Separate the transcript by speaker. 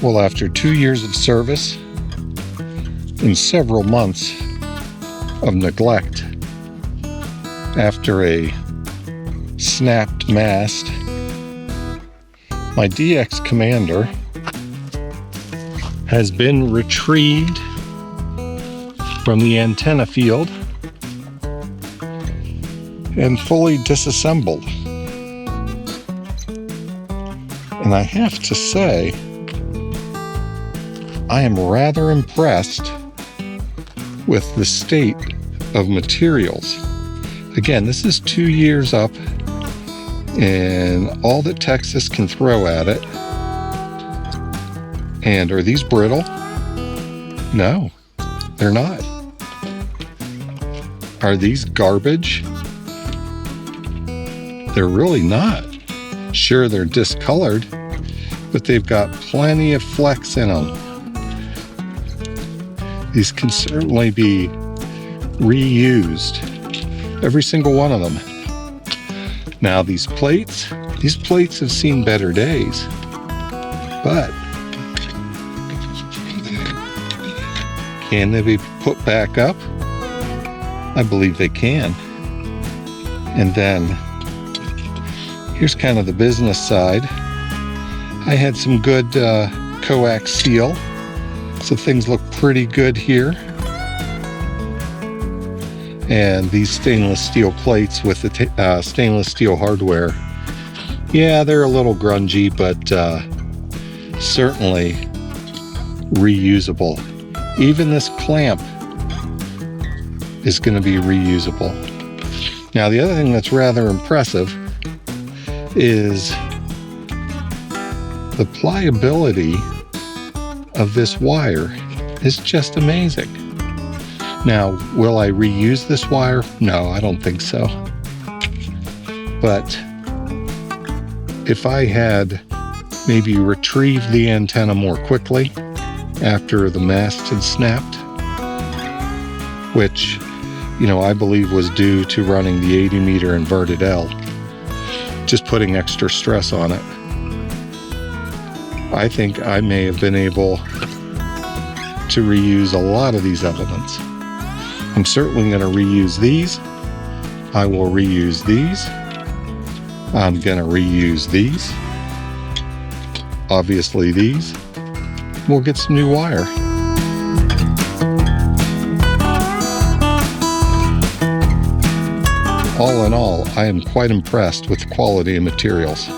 Speaker 1: Well, after 2 years of service and several months of neglect, after a snapped mast, my DX Commander has been retrieved from the antenna field and fully disassembled. And I have to say, I am rather impressed with the state of materials. Again, this is 2 years up, and all that Texas can throw at it. And are these brittle? No, they're not. Are these garbage? They're really not. Sure, they're discolored, but they've got plenty of flex in them. These can certainly be reused, every single one of them. Now these plates have seen better days, but can they be put back up? I believe they can. And then here's kind of the business side. I had some good coax seal, so things look pretty good here. And these stainless steel plates with the stainless steel hardware, yeah, they're a little grungy, but certainly reusable. Even this clamp is going to be reusable. Now, the other thing that's rather impressive is the pliability of this wire is just amazing. Now, will I reuse this wire? No, I don't think so. But if I had maybe retrieved the antenna more quickly after the mast had snapped, which, I believe was due to running the 80 meter inverted L, just putting extra stress on it, I think I may have been able to reuse a lot of these elements. I'm certainly going to reuse these. I will reuse these. I'm going to reuse these. Obviously these. We'll get some new wire. All in all, I am quite impressed with the quality of materials.